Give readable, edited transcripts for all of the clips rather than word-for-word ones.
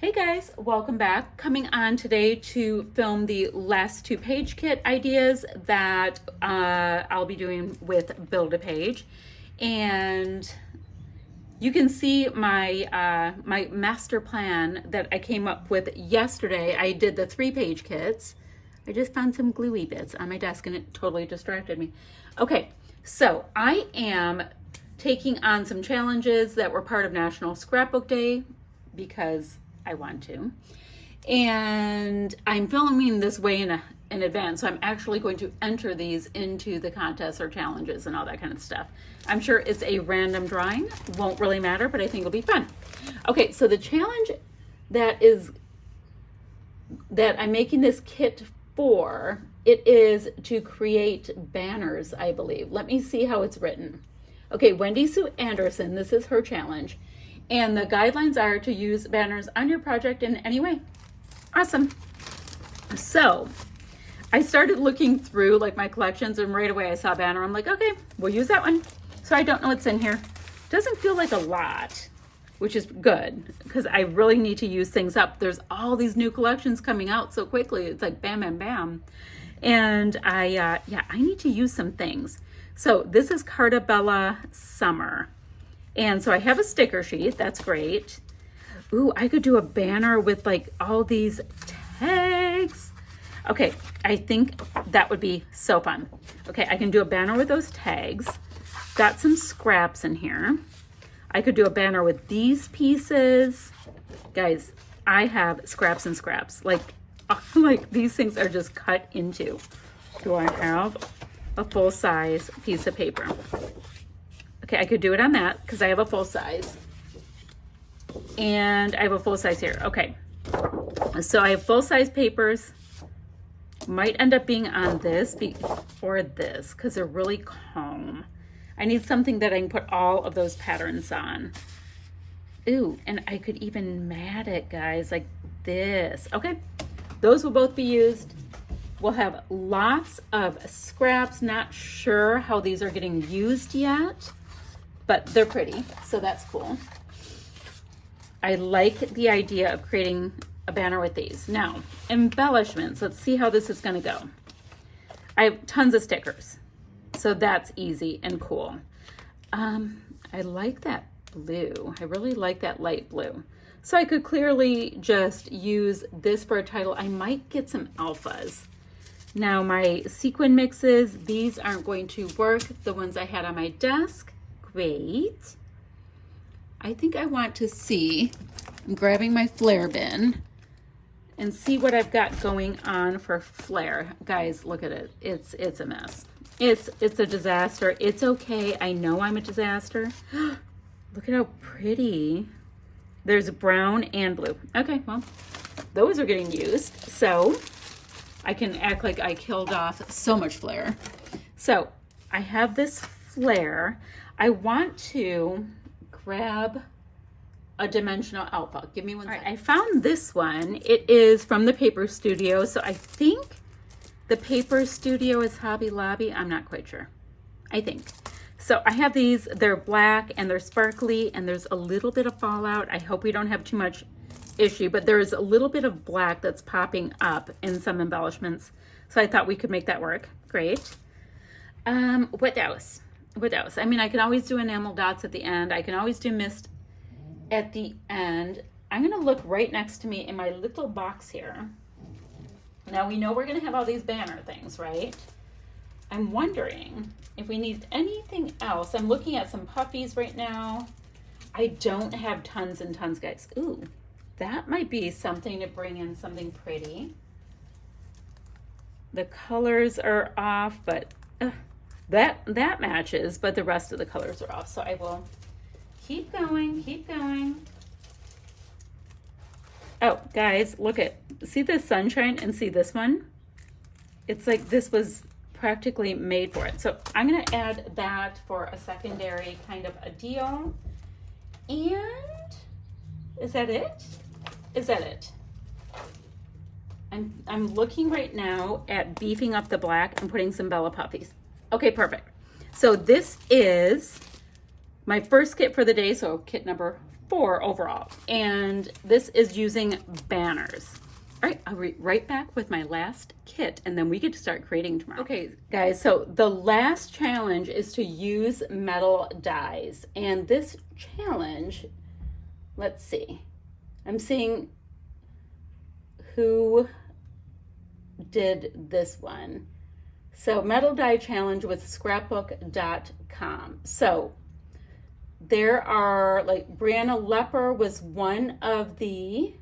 Hey guys, welcome back. Coming on today to film the last 2-page kit ideas that I'll be doing with Build-A-Page. And you can see my my master plan that I came up with yesterday. I did the 3-page kits. I just found some gluey bits on my desk and it totally distracted me. Okay, so I am taking on some challenges that were part of National Scrapbook Day because I want to. And I'm filming this way in advance, so I'm actually going to enter these into the contests or challenges and all that kind of stuff. I'm sure it's a random drawing, won't really matter, but I think it'll be fun. Okay, so the challenge that I'm making this kit for, it is to create banners, I believe. Let me see how it's written. Okay, Wendy Sue Anderson, this is her challenge. And the guidelines are to use banners on your project in any way. Awesome. So I started looking through like my collections and right away I saw a banner. I'm like, okay, we'll use that one. So I don't know what's in here. Doesn't feel like a lot, which is good because I really need to use things up. There's all these new collections coming out so quickly. It's like bam, bam, bam. And I need to use some things. So this is Carta Bella Summer. And so I have a sticker sheet. That's great. Ooh, I could do a banner with like all these tags. Okay, I think that would be so fun. Okay, I can do a banner with those tags. Got some scraps in here. I could do a banner with these pieces. Guys, I have scraps and scraps. Like these things are just cut into. Do I have a full-size piece of paper? Okay, I could do it on that because I have a full size. And I have a full size here. Okay, so I have full size papers. Might end up being on this or this because they're really calm. I need something that I can put all of those patterns on. Ooh, and I could even mat it, guys, like this. Okay, those will both be used. We'll have lots of scraps. Not sure how these are getting used yet, but they're pretty, so that's cool. I like the idea of creating a banner with these. Now, embellishments. Let's see how this is going to go. I have tons of stickers, so that's easy and cool. I like that blue. I really like that light blue. So I could clearly just use this for a title. I might get some alphas. Now, my sequin mixes, these aren't going to work. The ones I had on my desk. Great. I think I want to see, I'm grabbing my flare bin and see what I've got going on for flare. Guys, look at it. It's a mess. It's a disaster. It's okay. I know I'm a disaster. Look at how pretty. There's brown and blue. Okay, well, those are getting used. So I can act like I killed off so much flare. So I have this flare. I want to grab a dimensional alpha. Give me one second. I found this one. It is from the Paper Studio. So I think the Paper Studio is Hobby Lobby. I'm not quite sure. I think. So I have these. They're black and they're sparkly and there's a little bit of fallout. I hope we don't have too much issue, but there's a little bit of black that's popping up in some embellishments. So I thought we could make that work. Great. What else? What else? I mean, I can always do enamel dots at the end. I can always do mist at the end. I'm going to look right next to me in my little box here. Now, we know we're going to have all these banner things, right? I'm wondering if we need anything else. I'm looking at some puffies right now. I don't have tons and tons, guys. Ooh, that might be something to bring in something pretty. The colors are off, but that matches, but the rest of the colors are off. So I will keep going, keep going. Oh, guys, look at, see this sunshine and see this one? It's like this was practically made for it. So I'm going to add that for a secondary kind of a deal. And is that it? Is that it? I'm looking right now at beefing up the black and putting some Bella Puffies. Okay, perfect. So this is my first kit for the day, so kit number 4 overall. And this is using banners. All right, I'll be right back with my last kit and then we get to start creating tomorrow. Okay, guys, so the last challenge is to use metal dies. And this challenge, let's see, I'm seeing who did this one. So metal die challenge with scrapbook.com. So there are like Brianna Lepper was one of the,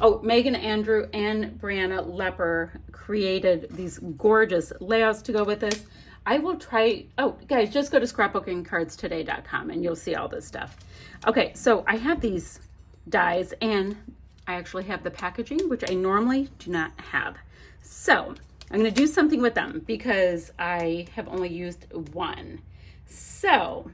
oh, Megan Andrew and Brianna Lepper created these gorgeous layouts to go with this. I will try, oh guys, just go to scrapbookingcardstoday.com and you'll see all this stuff. Okay, so I have these dies and I actually have the packaging, which I normally do not have. So I'm going to do something with them because I have only used one. So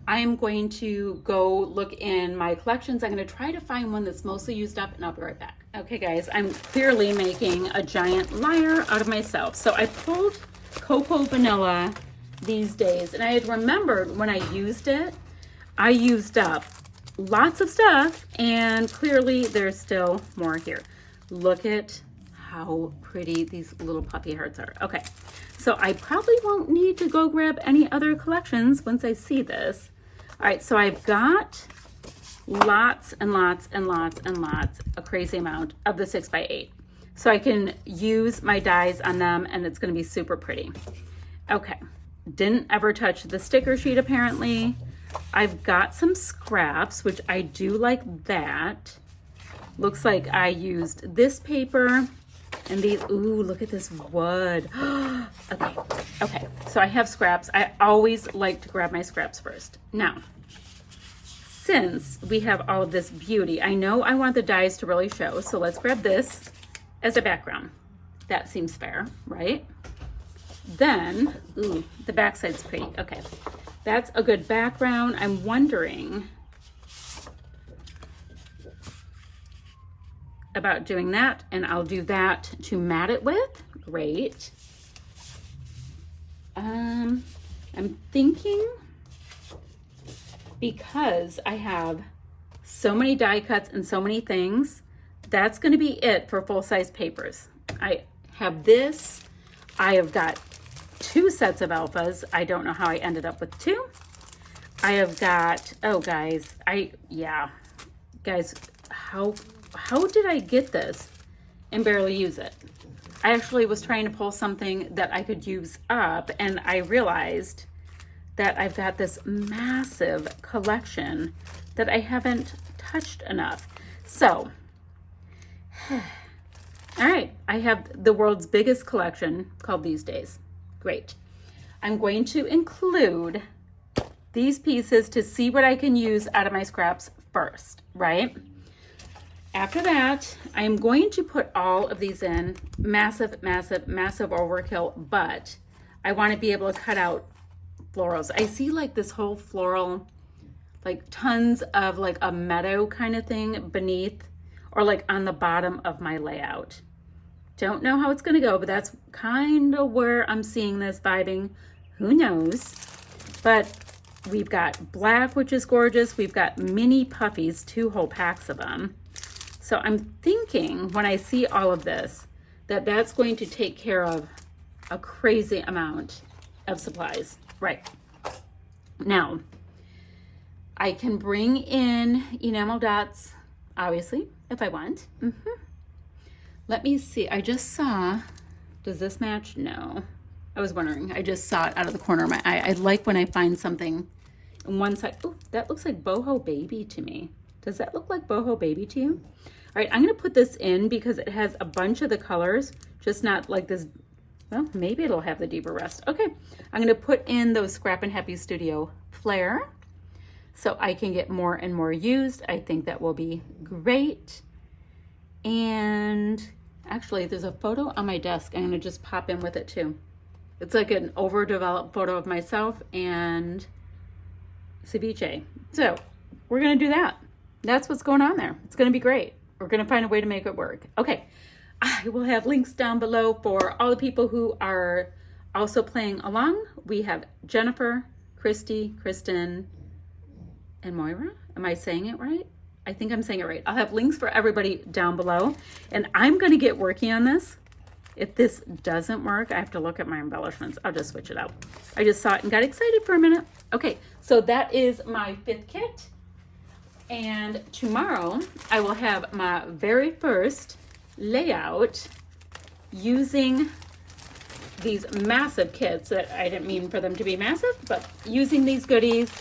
I'm going to go look in my collections. I'm going to try to find one that's mostly used up and I'll be right back. Okay guys, I'm clearly making a giant liar out of myself. So I pulled Cocoa Vanilla these days and I had remembered when I used it, I used up lots of stuff and clearly there's still more here. Look at how pretty these little puppy hearts are. Okay, so I probably won't need to go grab any other collections once I see this. All right, so I've got lots and lots and lots and lots, a crazy amount of the 6x8. So I can use my dies on them and it's gonna be super pretty. Okay, didn't ever touch the sticker sheet apparently. I've got some scraps, which I do like that. Looks like I used this paper and these, ooh, look at this wood. Okay, so I have scraps. I always like to grab my scraps first. Now, since we have all of this beauty, I know I want the dies to really show, so let's grab this as a background. That seems fair, right? Then, ooh, the backside's pretty. Okay, that's a good background. I'm wondering about doing that, and I'll do that to mat it with. Great. I'm thinking because I have so many die cuts and so many things, that's going to be it for full-size papers. I have this. I have got 2 sets of alphas. I don't know how I ended up with 2. I have got, oh guys, guys, how did I get this and barely use it? I actually was trying to pull something that I could use up and I realized that I've got this massive collection that I haven't touched enough. So, all right, I have the world's biggest collection called These Days. Great. I'm going to include these pieces to see what I can use out of my scraps first, right? After that, I'm going to put all of these in. Massive, massive, massive overkill, but I want to be able to cut out florals. I see like this whole floral, like tons of like a meadow kind of thing beneath or like on the bottom of my layout. Don't know how it's going to go, but that's kind of where I'm seeing this vibing. Who knows? But we've got black, which is gorgeous. We've got mini puffies, 2 whole packs of them. So I'm thinking when I see all of this, that that's going to take care of a crazy amount of supplies. Right. Now, I can bring in enamel dots, obviously, if I want. Let me see. I just saw, does this match? No. I was wondering. I just saw it out of the corner of my eye. I like when I find something on one side. Oh, that looks like Boho Baby to me. Does that look like Boho Baby to you? All right, I'm going to put this in because it has a bunch of the colors, just not like this. Well, maybe it'll have the deeper rust. Okay, I'm going to put in those Scrap and Happy Studio Flare so I can get more and more used. I think that will be great. And actually, there's a photo on my desk. I'm going to just pop in with it too. It's like an overdeveloped photo of myself and Ceviche. So we're going to do that. That's what's going on there. It's going to be great. We're going to find a way to make it work. Okay. I will have links down below for all the people who are also playing along. We have Jennifer, Christy, Kristen, and Moira. Am I saying it right? I think I'm saying it right. I'll have links for everybody down below. And I'm going to get working on this. If this doesn't work, I have to look at my embellishments. I'll just switch it out. I just saw it and got excited for a minute. Okay, so that is my 5th kit. And tomorrow I will have my very first layout using these massive kits that I didn't mean for them to be massive, but using these goodies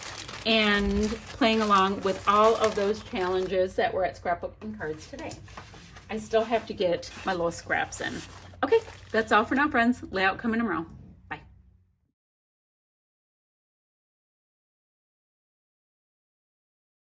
and playing along with all of those challenges that were at Scrapbook and Cards today. I still have to get my little scraps in. Okay, that's all for now, friends. Layout coming tomorrow.